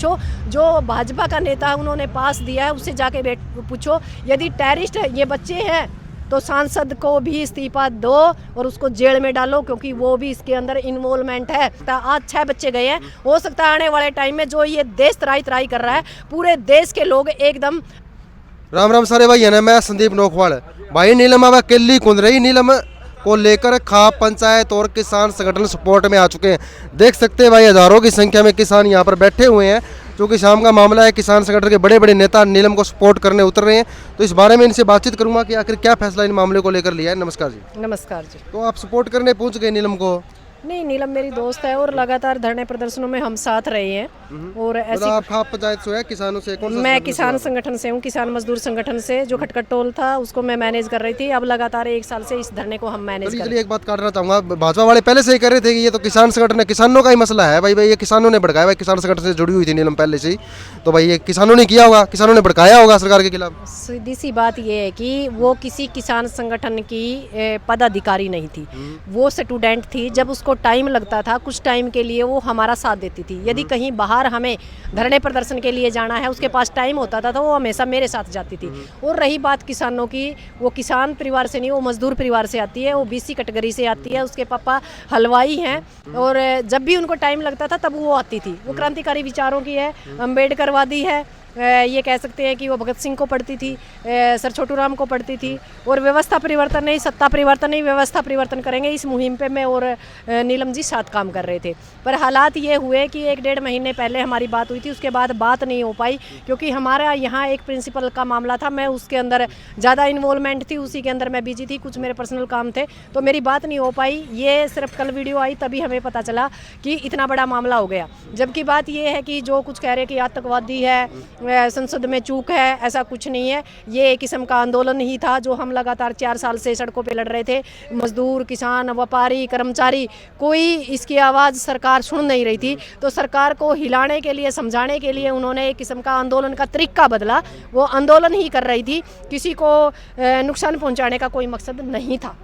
पूछो, जो भाजपा का नेता उन्होंने पास दिया है उससे जाके पूछो। यदि टेररिस्ट ये बच्चे हैं तो सांसद को भी इस्तीफा दो और उसको जेल में डालो, क्योंकि वो भी इसके अंदर इन्वॉल्वमेंट है। आज 6 बच्चे गए हैं, हो सकता है आने वाले टाइम में जो ये देश तराई तराई कर रहा है, पूरे देश के लोग एकदम। राम राम सारे भाई, है ना, मैं संदीप नोखवाल। भाई नीलम अब अकेली कूद रही, नीलम को लेकर खाप पंचायत और किसान संगठन सपोर्ट में आ चुके हैं। देख सकते हैं भाई, हजारों की संख्या में किसान यहाँ पर बैठे हुए हैं। क्योंकि शाम का मामला है, किसान संगठन के बड़े बड़े नेता नीलम को सपोर्ट करने उतर रहे हैं। तो इस बारे में इनसे बातचीत करूंगा कि आखिर क्या फैसला इन मामले को लेकर लिया है। नमस्कार जी। नमस्कार जी। तो आप सपोर्ट करने पहुंच गए नीलम को? नहीं, नीलम मेरी दोस्त है और लगातार धरने प्रदर्शनों में हम साथ रहे हैं। और ऐसी आप खाप पंचायत से है, किसानों से? कौन सा मैं किसान संगठन से हूँ, किसान मजदूर संगठन से। जो खटखट टोल था उसको मैं मैनेज कर रही थी। अब लगातार 1 साल से इस धरने को हम मैनेज कर रहे हैं। चलिए एक बात काटना चाहूंगा, भाजपा वाले पहले से ही कह रहे थे कि ये तो किसान संगठन है, किसानों का ही मसला है। भाई ये किसानों ने भड़काया। भाई किसान संगठन से जुड़ी हुई थी नीलम पहले से ही, तो भाई ये किसानों ने किया होगा, किसानों ने भड़काया होगा सरकार के खिलाफ। सीधी सी बात ये है कि वो किसी किसान संगठन की पदाधिकारी नहीं थी, वो स्टूडेंट थी। जब उसको टाइम लगता था कुछ टाइम के लिए वो हमारा साथ देती थी। यदि कहीं बाहर हमें धरने प्रदर्शन के लिए जाना है, उसके पास टाइम होता था तो वो हमेशा मेरे साथ जाती थी। और रही बात किसानों की, वो किसान परिवार से नहीं, वो मजदूर परिवार से आती है, वो BC कैटेगरी से आती है। उसके पापा हलवाई हैं और जब भी उनको टाइम लगता था तब वो आती थी। वो क्रांतिकारी विचारों की है, अम्बेडकरवादी है। ये कह सकते हैं कि वो भगत सिंह को पढ़ती थी, सर छोटू राम को पढ़ती थी। और व्यवस्था परिवर्तन नहीं, सत्ता परिवर्तन नहीं, व्यवस्था परिवर्तन करेंगे, इस मुहिम पे मैं और नीलम जी साथ काम कर रहे थे। पर हालात ये हुए कि 1-1.5 महीने पहले हमारी बात हुई थी, उसके बाद बात नहीं हो पाई। क्योंकि हमारा यहाँ एक प्रिंसिपल का मामला था, मैं उसके अंदर ज़्यादा इन्वॉल्वमेंट थी, उसी के अंदर मैं बिजी थी, कुछ मेरे पर्सनल काम थे, तो मेरी बात नहीं हो पाई। ये सिर्फ कल वीडियो आई तभी हमें पता चला कि इतना बड़ा मामला हो गया। जबकि बात ये है कि जो कुछ कह रहे कि आतंकवादी है, संसद में चूक है, ऐसा कुछ नहीं है। ये एक किस्म का आंदोलन ही था जो हम लगातार 4 साल से सड़कों पे लड़ रहे थे। मजदूर, किसान, व्यापारी, कर्मचारी, कोई इसकी आवाज़ सरकार सुन नहीं रही थी। तो सरकार को हिलाने के लिए, समझाने के लिए उन्होंने एक किस्म का आंदोलन का तरीका बदला। वो आंदोलन ही कर रही थी, किसी को नुकसान पहुँचाने का कोई मकसद नहीं था।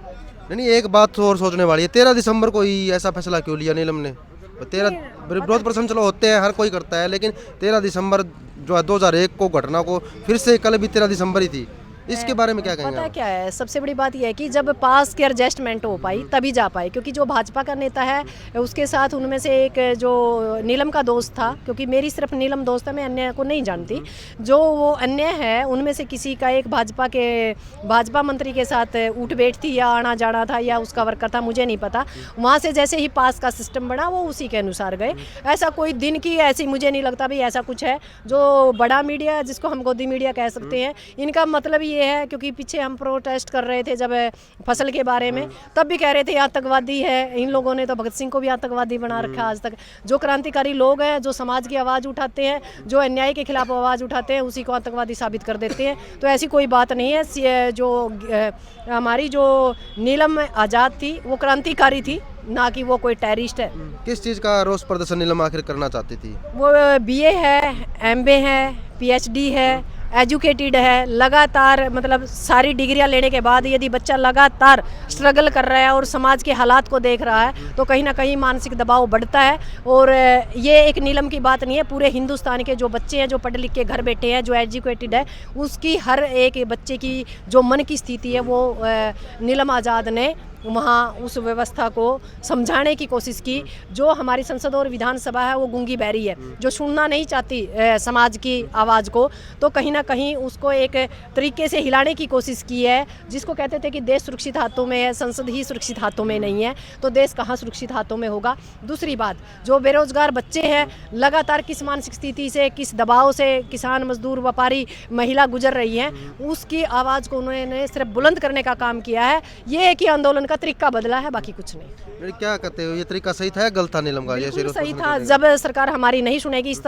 नहीं, एक बात और सोचने वाली है, 13 दिसंबर को ही ऐसा फैसला क्यों लिया नीलम ने? 13 विरोध प्रदर्शन चलो होते हैं, हर कोई करता है, लेकिन 13 दिसंबर जो है 2001 को घटना को फिर से कल भी 13 दिसंबर ही थी, इसके बारे में क्या कहेंगे? पता क्या है, सबसे बड़ी बात यह है कि जब पास की एडजस्टमेंट हो पाई तभी जा पाए। क्योंकि जो भाजपा का नेता है उसके साथ उनमें से एक जो नीलम का दोस्त था, क्योंकि मेरी सिर्फ नीलम दोस्त है, मैं अन्य को नहीं जानती, जो वो अन्य है उनमें से किसी का एक भाजपा मंत्री के साथ उठ बैठ थी या आना जाना था या उसका वर्कर था, मुझे नहीं पता। वहाँ से जैसे ही पास का सिस्टम बना वो उसी के अनुसार गए। ऐसा कोई दिन की ऐसी मुझे नहीं लगता भाई ऐसा कुछ है। जो बड़ा मीडिया जिसको हम गोदी मीडिया कह सकते हैं, इनका मतलब ये है, क्योंकि पीछे हम प्रोटेस्ट कर रहे थे जब फसल के बारे में, तब भी कह रहे थे आतंकवादी है। इन लोगों ने तो भगत सिंह को भी आतंकवादी बना रखा आज तक। जो क्रांतिकारी लोग हैं, जो समाज की आवाज़ उठाते हैं, जो अन्याय के खिलाफ आवाज़ उठाते हैं, उसी को आतंकवादी साबित कर देते हैं। तो ऐसी कोई बात नहीं है। जो हमारी जो नीलम आज़ाद थी वो क्रांतिकारी थी, ना कि वो कोई टेररिस्ट है। किस चीज़ का रोष प्रदर्शन नीलम आखिर करना चाहती थी? वो BA है, MA है, PhD है, एजुकेटेड है, लगातार मतलब सारी डिग्रियां लेने के बाद यदि बच्चा लगातार स्ट्रगल कर रहा है और समाज के हालात को देख रहा है तो कहीं ना कहीं मानसिक दबाव बढ़ता है। और ये एक नीलम की बात नहीं है, पूरे हिंदुस्तान के जो बच्चे हैं, जो पढ़े लिख के घर बैठे हैं, जो एजुकेटेड है, उसकी हर एक बच्चे की जो मन की स्थिति है वो नीलम आज़ाद ने वहाँ उस व्यवस्था को समझाने की कोशिश की। जो हमारी संसद और विधानसभा है वो गूंगी बहरी है, जो सुनना नहीं चाहती समाज की आवाज़ को, तो कहीं ना कहीं उसको एक तरीके से हिलाने की कोशिश की है। जिसको कहते थे कि देश सुरक्षित हाथों में है, संसद ही सुरक्षित हाथों में नहीं है, तो देश कहाँ सुरक्षित हाथों में होगा। दूसरी बात, जो बेरोजगार बच्चे हैं, लगातार किस मानसिक स्थिति से, किस दबाव से किसान, मजदूर, व्यापारी, महिला गुजर रही हैं, उसकी आवाज़ को उन्होंने सिर्फ बुलंद करने का काम किया है। ये एक ही आंदोलन का तरीका बदला है, बाकी कुछ नहीं। क्या कहते हो, ये तरीका सही था या गलत था नीलम का? बिल्कुल सही था। जब सरकार हमारी नहीं सुनेगी, इस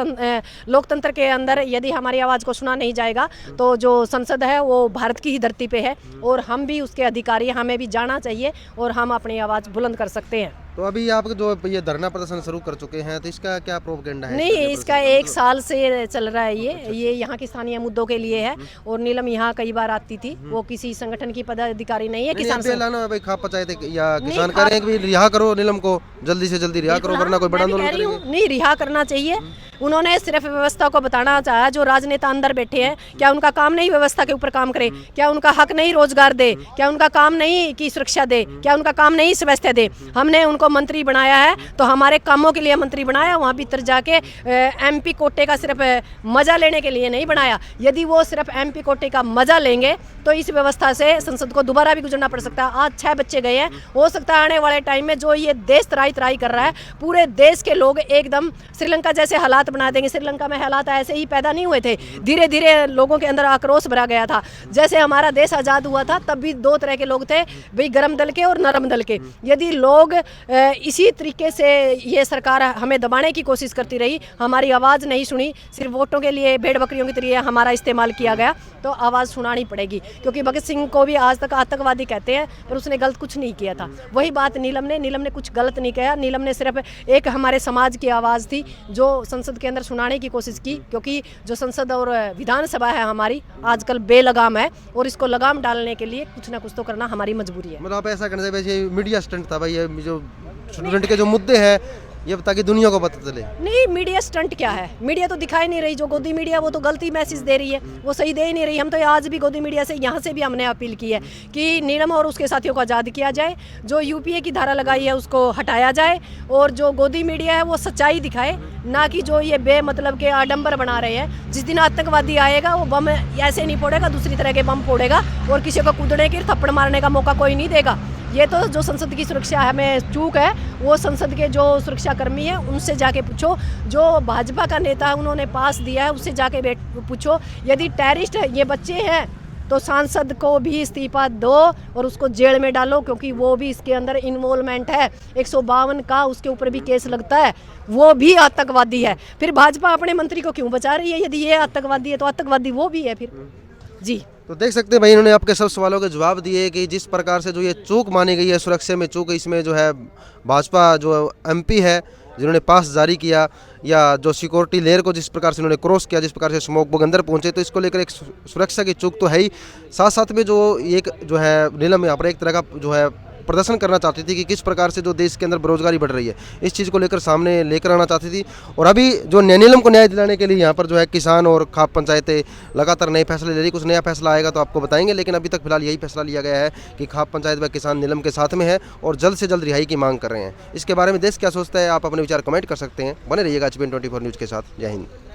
लोकतंत्र के अंदर यदि हमारी आवाज़ को सुना नहीं जाएगा, तो जो संसद है वो भारत की ही धरती पे है और हम भी उसके अधिकारी, हमें भी जाना चाहिए और हम अपनी आवाज़ बुलंद कर सकते हैं। तो अभी आप जो ये धरना प्रदर्शन शुरू कर चुके हैं, तो इसका क्या प्रोपगेंडा है? नहीं, इसका 1 साल से चल रहा है। ये यहाँ के स्थानीय मुद्दों के लिए है। और नीलम यहाँ कई बार आती थी। वो किसी संगठन की पदाधिकारी नहीं है। किसान लाना भाई खाप पंचायत या किसान कह रहे हैं कि रिहा करो नीलम को, जल्दी से जल्दी रिहा करो, वरना कोई बड़ा आंदोलन करेंगे। नहीं, रिहा करना चाहिए। उन्होंने सिर्फ व्यवस्था को बताना चाहा। जो राजनेता अंदर बैठे हैं, क्या उनका काम नहीं व्यवस्था के ऊपर काम करे? क्या उनका हक नहीं रोजगार दे? क्या उनका काम नहीं कि सुरक्षा दे? क्या उनका काम नहीं व्यवस्था दे? हमने उनको मंत्री बनाया है तो हमारे कामों के लिए मंत्री बनाया। वहाँ भीतर जाके MP कोटे का सिर्फ मजा लेने के लिए नहीं बनाया। यदि वो सिर्फ MP कोटे का मजा लेंगे तो इस व्यवस्था से संसद को दोबारा भी गुजरना पड़ सकता है। आज 6 बच्चे गए हैं। हो सकता है आने वाले टाइम में जो ये देश तराई कर रहा है, पूरे देश के लोग एकदम श्रीलंका जैसे हालात बना देंगे। श्रीलंका में हालात ऐसे ही पैदा नहीं हुए थे, धीरे धीरे लोगों के अंदर आक्रोश भरा गया था। जैसे हमारा देश आज़ाद हुआ था तब भी 2 तरह के लोग थे, भाई गर्म दल के और नरम दल के। यदि लोग इसी तरीके से ये सरकार हमें दबाने की कोशिश करती रही, हमारी आवाज़ नहीं सुनी, सिर्फ वोटों के लिए भेड़ बकरियों की तरह हमारा इस्तेमाल किया गया, तो आवाज़ सुनानी पड़ेगी। क्योंकि भगत सिंह को भी आज तक आतंकवादी कहते हैं, पर उसने गलत कुछ नहीं किया था। वही बात नीलम ने कुछ गलत नहीं किया। नीलम ने सिर्फ एक हमारे समाज की आवाज़ थी जो संसद के अंदर सुनाने की कोशिश की। क्योंकि जो संसद और विधानसभा है हमारी आजकल बेलगाम है, और इसको लगाम डालने के लिए कुछ ना कुछ तो करना हमारी मजबूरी है। मतलब आप ऐसा करना चाहिए, मीडिया स्टंट था भाई, ये जो स्टूडेंट के जो मुद्दे हैं ये ताकि दुनिया को पता चले। नहीं, मीडिया स्टंट क्या है? मीडिया तो दिखाई नहीं रही। जो गोदी मीडिया वो तो गलती मैसेज दे रही है, वो सही दे ही नहीं रही। हम तो आज भी गोदी मीडिया से यहाँ से भी हमने अपील की है कि नीलम और उसके साथियों को आज़ाद किया जाए, जो UPA की धारा लगाई है उसको हटाया जाए, और जो गोदी मीडिया है वो सच्चाई दिखाए, ना कि जो ये बेमतलब के आडंबर बना रहे हैं। जिस दिन आतंकवादी आएगा वो बम ऐसे नहीं फोड़ेगा, दूसरी तरह के बम फोड़ेगा, और किसी को कूदने की थप्पड़ मारने का मौका कोई नहीं देगा। ये तो जो संसद की सुरक्षा हमें चूक है, वो संसद के जो सुरक्षा कर्मी हैं उनसे जाके पूछो। जो भाजपा का नेता उन्होंने पास दिया है उससे जाके पूछो। यदि टेररिस्ट ये बच्चे हैं तो सांसद को भी इस्तीफा दो और उसको जेल में डालो, क्योंकि वो भी इसके अंदर इन्वॉल्वमेंट है। 152 का उसके ऊपर भी केस लगता है, वो भी आतंकवादी है। फिर भाजपा अपने मंत्री को क्यों बचा रही है? यदि ये आतंकवादी है तो आतंकवादी वो भी है फिर। जी तो देख सकते हैं भाई, इन्होंने आपके सब सवालों के जवाब दिए कि जिस प्रकार से जो ये चूक मानी गई है, सुरक्षा में चूक, इसमें जो है भाजपा जो MP है जिन्होंने पास जारी किया, या जो सिक्योरिटी लेयर को जिस प्रकार से उन्होंने क्रॉस किया, जिस प्रकार से स्मोक बग अंदर पहुंचे, तो इसको लेकर एक सुरक्षा की चूक तो है ही। साथ साथ में जो एक जो है नीलम यहाँ पर एक तरह का जो है प्रदर्शन करना चाहती थी कि किस प्रकार से जो देश के अंदर बेरोजगारी बढ़ रही है, इस चीज़ को लेकर सामने लेकर आना चाहती थी। और अभी जो नीलम को न्याय दिलाने के लिए यहाँ पर जो है किसान और खाप पंचायतें लगातार नए फैसले ले रही। कुछ नया फैसला आएगा तो आपको बताएंगे, लेकिन अभी तक फिलहाल यही फैसला लिया गया है कि खाप पंचायत व किसान नीलम के साथ में है और जल्द से जल्द रिहाई की मांग कर रहे हैं। इसके बारे में देश क्या सोचता है, आप अपने विचार कमेंट कर सकते हैं। बने रहिएगा HBN 24 न्यूज़ के साथ। जय हिंद।